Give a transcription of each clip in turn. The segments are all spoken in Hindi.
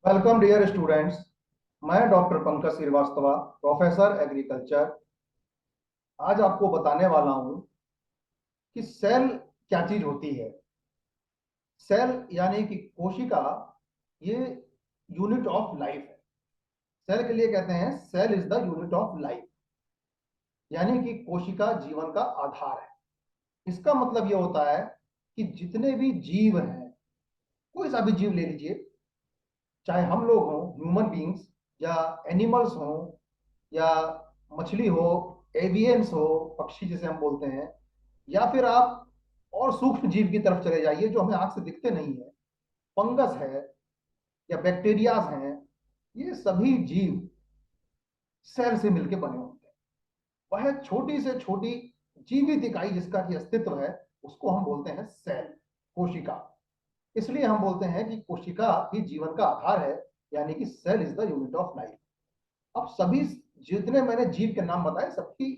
Welcome dear students. मैं doctor Pankaj Srivastava, professor agriculture. आज आपको बताने वाला हूं कि सेल क्या चीज होती है। सेल यानी कि कोशिका, ये यूनिट ऑफ लाइफ है। सेल के लिए कहते हैं cell is the unit of life, यानी कि कोशिका जीवन का आधार है। इसका मतलब ये होता है कि जितने भी जीव हैं, कोई सा भी जीव ले लीजिए, चाहे हम लोग हों, ह्यूमन बींग्स, या एनिमल्स हों, या मछली हो, एवियंस हो, पक्षी जिसे हम बोलते हैं, या फिर आप और सूक्ष्म जीव की तरफ चले जाइए जो हमें आंख से दिखते नहीं है, फंगस है या बैक्टीरियाज हैं। ये सभी जीव सेल से मिलकर बने होते हैं। वह छोटी से छोटी जीवित इकाई जिसका कि अस्तित्व है, उसको हम बोलते हैं सेल, कोशिका। इसलिए हम बोलते हैं कि कोशिका ही जीवन का आधार है, यानी कि cell is the unit of life. अब सभी जितने मैंने जीव के नाम बताए, सबकी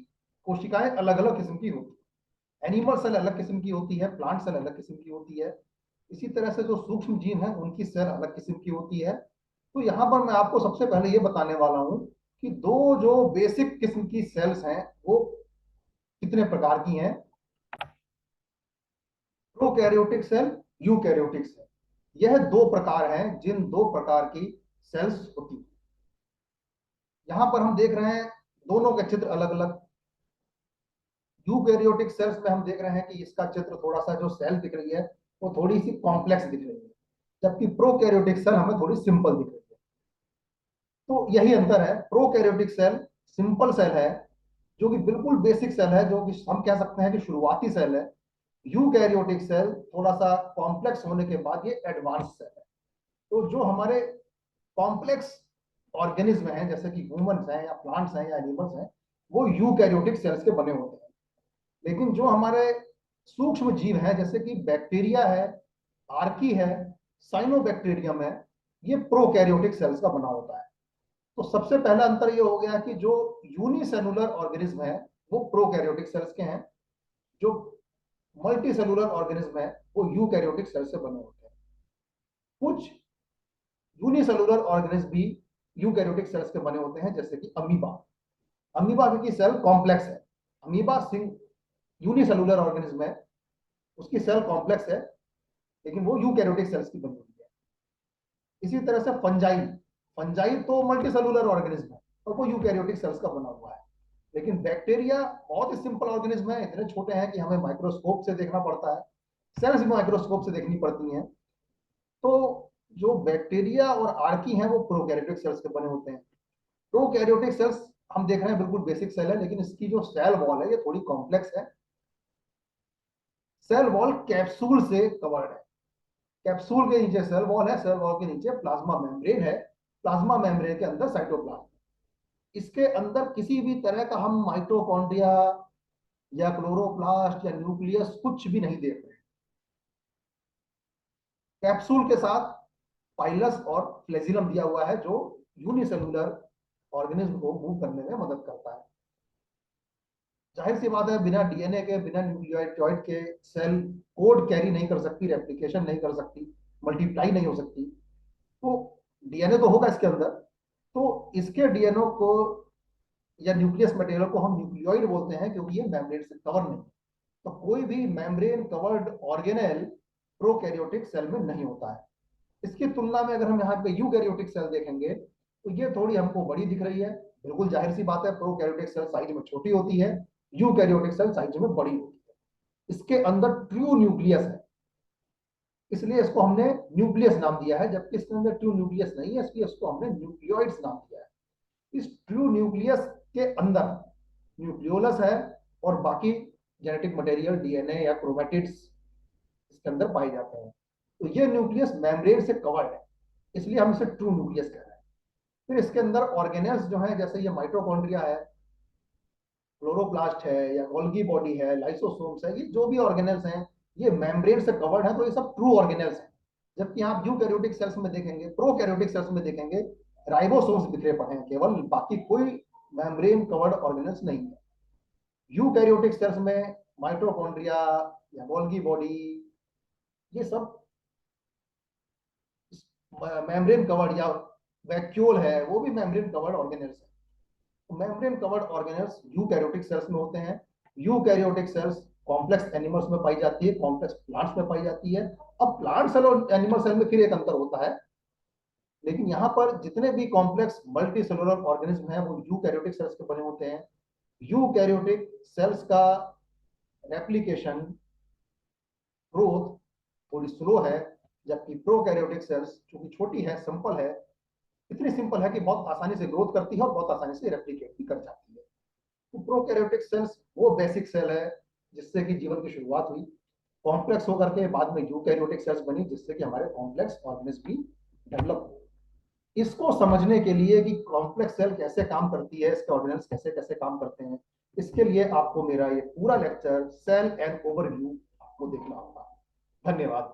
कोशिकाएं अलग अलग किस्म की होती है। एनिमल सेल अलग किस्म की होती है, प्लांट सेल अलग किस्म की होती है। इसी तरह से जो सूक्ष्म जीव हैं उनकी सेल अलग किस्म की होती है। तो यहाँ पर मैं आपको सबसे पहले ये बताने वाला हूँ कि दो जो बेसिक किस्म की सेल्स हैं वो कितने प्रकार की हैं। प्रोकैरियोटिक सेल, यूकैरियोटिक सेल, यह दो प्रकार हैं जिन दो प्रकार की सेल्स होती हैं। यहाँ पर हम देख रहे हैं दोनों के चित्र अलग अलग। यूकैरियोटिक सेल्स में हम देख रहे हैं कि इसका चित्र थोड़ा सा, जो सेल दिख रही है वो थोड़ी सी कॉम्प्लेक्स दिख रही है, जबकि प्रोकैरियोटिक सेल हमें थोड़ी सिंपल दिख रही है। तो यही अंतर है। प्रोकैरियोटिक सेल सिंपल सेल है, जो कि बिल्कुल बेसिक सेल है, जो कि हम कह सकते हैं कि शुरुआती सेल है। यूकैरियोटिक सेल थोड़ा सा कॉम्प्लेक्स होने के बाद ये एडवांस सेल है। तो जो हमारे कॉम्प्लेक्स ऑर्गेनिज्म हैं, जैसे कि ह्यूमंस हैं या प्लांट्स हैं या एनिमल्स हैं, वो यूकैरियोटिक सेल्स के बने होते हैं। लेकिन जो हमारे सूक्ष्म जीव हैं, जैसे कि बैक्टीरिया है, आर्की है, साइनोबैक्टीरियम है, ये प्रोकैरियोटिक सेल्स का बना होता है। तो सबसे पहला अंतर ये हो गया कि जो यूनिसेलुलर ऑर्गेनिज्म है वो प्रोकैरियोटिक सेल्स के हैं, जो मल्टी सेलुलर ऑर्गेनिज्म है वो यूकैरियोटिक सेल्स से बने होते हैं। कुछ यूनिसेलुलर ऑर्गेनिज्म भी यूकैरियोटिक सेल्स के बने होते हैं, जैसे कि अमीबा। अमीबा की सेल कॉम्प्लेक्स है। अमीबा यूनिसेलुलर ऑर्गेनिज्म है, उसकी सेल कॉम्प्लेक्स है, लेकिन वो यूकैरियोटिक सेल्स की बनी हुई है। इसी तरह से फंजाई, फंजाई तो मल्टी सेलुलर ऑर्गेनिज्म है और वो यूकैरियोटिक सेल्स का बना हुआ है। लेकिन बैक्टीरिया बहुत ही सिंपल ऑर्गेनिज्म है, इतने छोटे हैं कि हमें माइक्रोस्कोप से देखना पड़ता है, सेल्स भी माइक्रोस्कोप से देखनी पड़ती हैं। तो जो बैक्टीरिया और आर्की हैं वो प्रोकैरियोटिक सेल्स के बने होते हैं। प्रोकैरियोटिक सेल्स हम देख रहे हैं बिल्कुल बेसिक सेल है, लेकिन इसकी जो सेल वॉल है ये थोड़ी कॉम्प्लेक्स है। सेल वॉल कैप्सूल से कवर्ड है। कैप्सूल के नीचे सेल वॉल है, सेल वॉल के नीचे प्लाज्मा मेम्ब्रेन है, प्लाज्मा मेम्ब्रेन के अंदर साइटोप्लाज्म। इसके अंदर किसी भी तरह का हम माइटोकॉन्ड्रिया या क्लोरोप्लास्ट या न्यूक्लियस कुछ भी नहीं देख रहे। कैप्सूल के साथ पाइलस और फ्लैजिलम दिया हुआ है, जो यूनिसेलुलर ऑर्गेनिज्म को मूव करने में मदद करता है। जाहिर सी बात है, बिना डीएनए के, बिना न्यूक्लियोटाइड के सेल कोड कैरी नहीं कर सकती, रेप्लिकेशन नहीं कर सकती, मल्टीप्लाई नहीं हो सकती। तो डीएनए तो होगा इसके अंदर, तो इसके डीएनए को या न्यूक्लियस मटेरियल को हम न्यूक्लियोइड बोलते हैं, क्योंकि ये मेम्ब्रेन से कवर नहीं। तो कोई भी membrane covered organelle prokaryotic cell में नहीं होता है। इसकी तुलना में अगर हम यहाँ पे यूकैरियोटिक सेल देखेंगे तो ये थोड़ी हमको बड़ी दिख रही है। बिल्कुल जाहिर सी बात है, प्रोकैरियोटिक सेल साइज में छोटी होती है, यूकैरियोटिक सेल साइज में बड़ी होती है। इसके अंदर ट्रू न्यूक्लियस है, इसलिए इसको हमने न्यूक्लियस नाम दिया है, जबकि इसके अंदर ट्रू न्यूक्लियस नहीं है, इसलिए इसको हमने न्यूक्लियोइड्स नाम दिया है। इस ट्रू न्यूक्लियस के अंदर न्यूक्लियोलस है और बाकी जेनेटिक मटेरियल, डीएनए या क्रोमैटिड्स इसके अंदर पाए जाते हैं। तो ये न्यूक्लियस मेम्ब्रेन से कवर्ड है, इसलिए हम इसे ट्रू न्यूक्लियस कह रहे हैं। फिर इसके अंदर ऑर्गेनेल्स जो है, जैसे ये माइटोकॉन्ड्रिया है, क्लोरोप्लास्ट है या गोल्गी बॉडी है, लाइसोसोम्स है, ये जो भी ऑर्गेनेल्स हैं ये मेम्ब्रेन से कवर्ड है, तो ये सब ट्रू ऑर्गेनेल्स हैं। जबकि आप यूकैरियोटिक सेल्स में देखेंगे, प्रोकैरियोटिक सेल्स में देखेंगे, राइबोसोम्स बिखरे पड़े हैं केवल, बाकी कोई मेम्ब्रेन कवर्ड ऑर्गेनेल्स नहीं है। यूकैरियोटिक सेल्स में माइटोकॉन्ड्रिया या गोल्गी बॉडी, ये सब मेम्ब्रेन कवर्ड या वैक्यूल है, वो भी मेम्ब्रेन कवर्ड ऑर्गेनेल्स है। तो membrane covered organelles eukaryotic cells में होते हैं। यूकैरियोटिक सेल्स कॉम्प्लेक्स एनिमल्स में पाई जाती है, कॉम्प्लेक्स प्लांट्स में पाई जाती है। अब प्लांट सेल और एनिमल सेल में फिर एक अंतर होता है, लेकिन यहाँ पर जितने भी कॉम्प्लेक्स मल्टी सेलुलर ऑर्गेनिज्म हैं वो यूकैरियोटिक सेल्स के बने होते हैं। यूकैरियोटिक सेल्स का रेप्लिकेशन, ग्रोथ थोड़ी स्लो है, जबकि प्रोकैरियोटिक सेल्स चूंकि छोटी है, सिंपल है, इतनी सिंपल है कि बहुत आसानी से ग्रोथ करती है और बहुत आसानी से रेप्लिकेट भी कर जाती है। तो प्रोकैरियोटिक सेल्स वो बेसिक सेल है जिससे कि जीवन की शुरुआत हुई, कॉम्प्लेक्स होकर के बाद में यूकैरियोटिक सेल्स बनी, जिससे कि हमारे कॉम्प्लेक्स ऑर्गेनिज्म भी डेवलप हो। इसको समझने के लिए कि कॉम्प्लेक्स सेल कैसे काम करती है, इसके ऑर्गेनल्स कैसे कैसे काम करते हैं, इसके लिए आपको मेरा ये पूरा लेक्चर सेल एंड ओवरव्यू आपको देखना होगा। धन्यवाद।